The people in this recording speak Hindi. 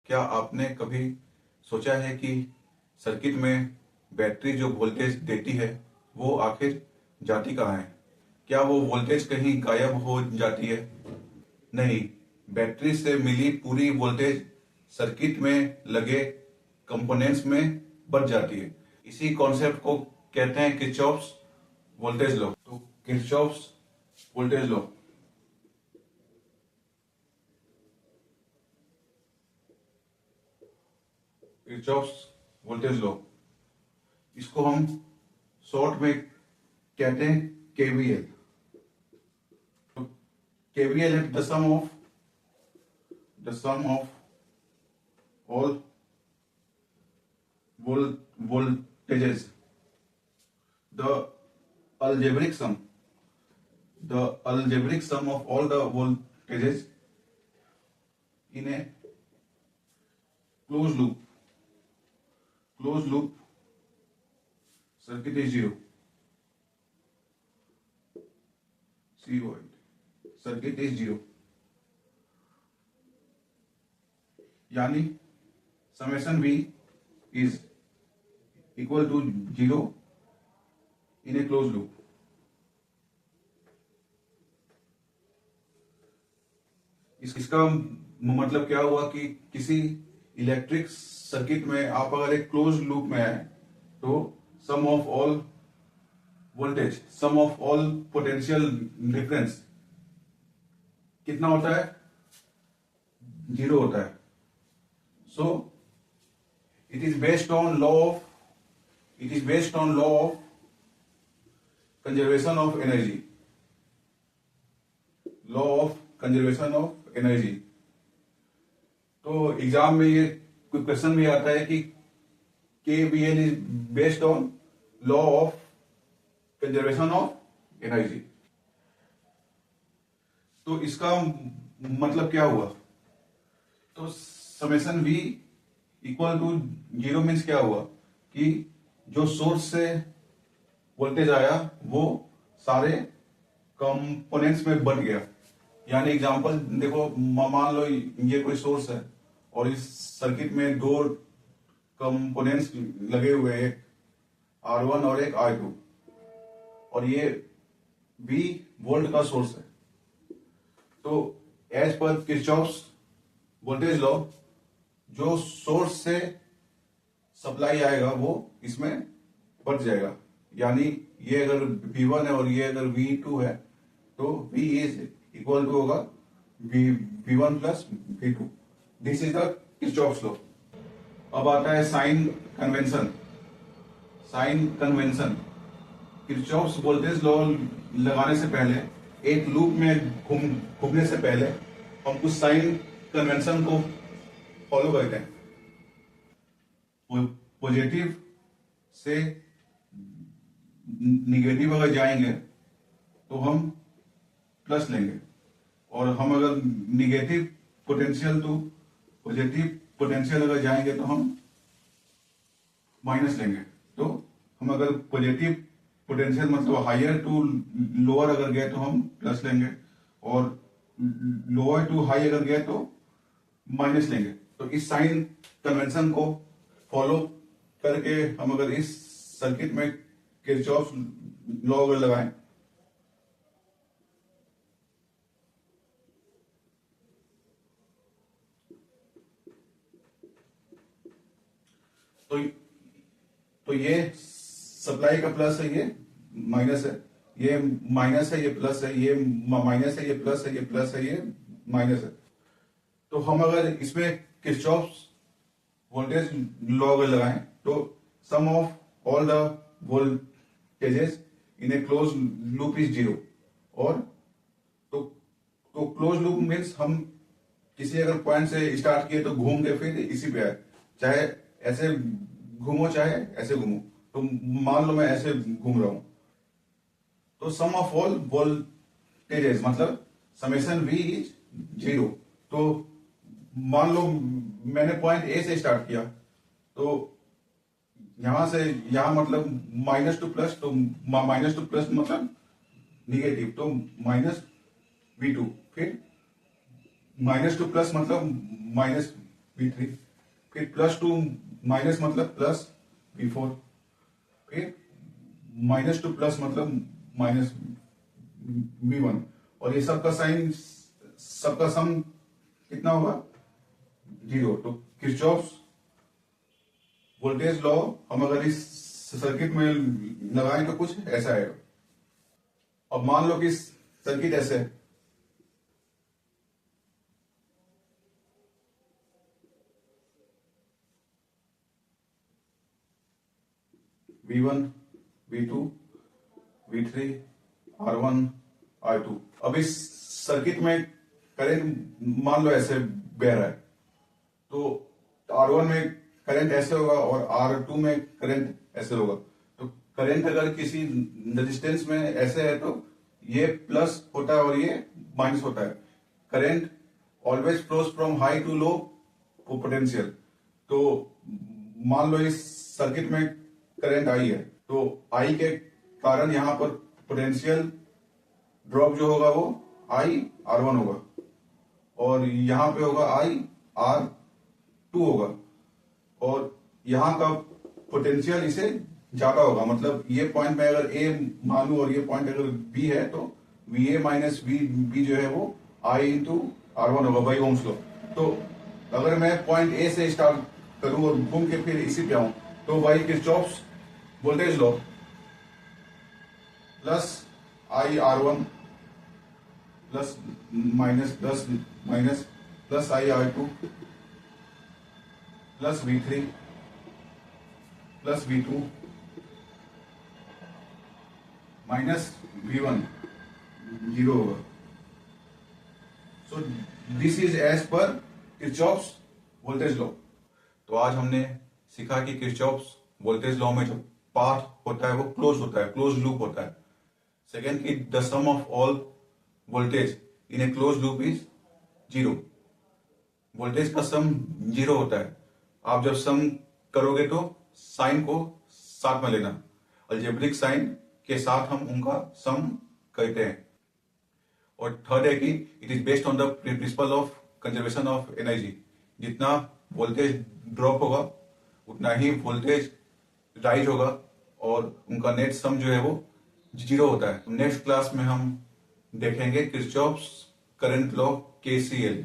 क्या आपने कभी सोचा है कि सर्किट में बैटरी जो वोल्टेज देती है वो आखिर जाती कहाँ है? क्या वो वोल्टेज कहीं गायब हो जाती है? नहीं, बैटरी से मिली पूरी वोल्टेज सर्किट में लगे कंपोनेंट्स में बच जाती है। इसी कॉन्सेप्ट को कहते हैं किरचॉफ्स वोल्टेज लॉ। तो Kirchhoff's voltage law, Kirchhoff's voltage law, इसको हम शॉर्ट में कहते हैं केवीएल। तो केवीएल है the sum of all voltages, the algebraic sum of all the voltages in a closed loop circuit is zero. Circuit is zero, यानी summation V is equal to zero in a closed loop. इसका मतलब क्या हुआ कि किसी इलेक्ट्रिक सर्किट में आप अगर एक क्लोज लूप में है तो sum of all voltage, sum of all potential difference कितना होता है? जीरो होता है। So it is based on law of conservation of energy, law of conservation of energy। तो एग्जाम में ये कोई क्वेश्चन भी आता है कि KVL is based on law of conservation of energy. तो इसका मतलब क्या हुआ? तो summation V equal to zero means क्या हुआ कि जो सोर्स से वोल्टेज आया वो सारे कंपोनेंट्स में बट गया। यानी एग्जांपल देखो, मान लो ये कोई सोर्स है और इस सर्किट में दो कंपोनेंट्स लगे हुए हैं, एक R1 और एक R2, और ये V वोल्ट का सोर्स है। तो एज पर किरचॉफ्स वोल्टेज लॉ जो सोर्स से सप्लाई आएगा वो इसमें बच जाएगा। यानी ये अगर V1 है और ये अगर V2 है तो V इज इक्वल टू होगा V1 plus V2। This is the Kirchhoff's law. अब आता है sign convention. Kirchhoff's voltage law लगाने से पहले, एक लूप में घूमने से पहले हम कुछ साइन कन्वेंशन को फॉलो करते हैं। पॉजिटिव से निगेटिव अगर जाएंगे तो हम प्लस लेंगे, और हम अगर negative potential to positive potential अगर जाएंगे तो हम माइनस लेंगे। तो हम अगर पॉजिटिव पोटेंशियल मतलब हायर टू लोअर अगर गए तो हम प्लस लेंगे, और लोअर टू हाई अगर गए तो माइनस लेंगे। तो इस साइन कन्वेंशन को फॉलो करके हम अगर इस सर्किट में किरचॉफ लॉ अगर लगाएं तो ये सप्लाई का प्लस है, ये माइनस है, ये माइनस है, ये प्लस है, ये माइनस है, ये प्लस है, ये प्लस है, ये माइनस है। तो हम अगर इसमें किरचॉफ्स वोल्टेज लॉ अगर लगाएं तो sum of all the voltages in a close loop is zero. और तो क्लोज लूप मीन्स हम किसी अगर पॉइंट से स्टार्ट किए तो घूम के फिर इसी पे आए, चाहे ऐसे घूमो चाहे ऐसे घूमो। तो मान लो मैं ऐसे घूम रहा हूं तो सम ऑफ ऑल वोल्टेजेस मतलब समेशन V इज जीरो। तो मान लो मैंने पॉइंट ए से स्टार्ट किया तो यहां से यहां मतलब माइनस टू प्लस, तो माइनस टू प्लस मतलब निगेटिव, तो माइनस V2, फिर माइनस टू प्लस मतलब माइनस V3, फिर +2 माइनस मतलब प्लस V4, फिर -2 प्लस मतलब माइनस V1, और ये सबका साइन, सबका सम कितना होगा? 0। तो किरचॉफ्स वोल्टेज लॉ हम अगर इस सर्किट में लगाएं तो कुछ ऐसा आएगा। अब मान लो कि सर्किट ऐसे है, V1, V2, V3, R1, R2। अब इस सर्किट में करंट मान लो ऐसे बह रहा है, तो R1 में करंट ऐसे होगा और R2 में करंट ऐसे होगा। तो करंट अगर किसी रेजिस्टेंस में ऐसे है तो ये प्लस होता है और ये माइनस होता है। Current always flows from high to low potential. तो मान लो इस सर्किट में करंट आई है, तो आई के कारण यहां पर पोटेंशियल ड्रॉप जो होगा वो आई R1 होगा, और यहां पे होगा आई R2 होगा, और यहां का पोटेंशियल इसे ज्यादा होगा। मतलब ये पॉइंट में अगर ए मानू और ये पॉइंट अगर बी है, तो VA माइनस बी जो है वो आई इंटू R1 होगा बाई ओम्स लॉ। तो अगर मैं पॉइंट ए से स्टार्ट करूं और घूम के फिर इसी पे आऊं, तो by Kirchhoff's voltage law plus I R1 plus minus plus minus plus I R2 plus V3 plus V2 minus V1 0 होगा। सो दिस इज एज पर किरचॉफ्स वोल्टेज लॉ। तो आज हमने सीखा कि किरचॉफ्स वोल्टेज लॉ में जो पाथ होता है वो क्लोज होता है, क्लोज लूप होता है। सेकेंड की the sum of all voltage in a close loop is 0। Voltage का सम 0 होता है। आप जब सम करोगे तो साइन को साथ में लेना, अलजेब्रिक साइन के साथ हम उनका सम करते हैं। और थर्ड है कि it is based on the principle of conservation of energy. जितना वोल्टेज ड्रॉप होगा उतना ही वोल्टेज राइज होगा, और उनका नेट सम जो है वो 0 होता है। नेक्स्ट क्लास में हम देखेंगे किरचॉफ्स करंट लॉ KCL।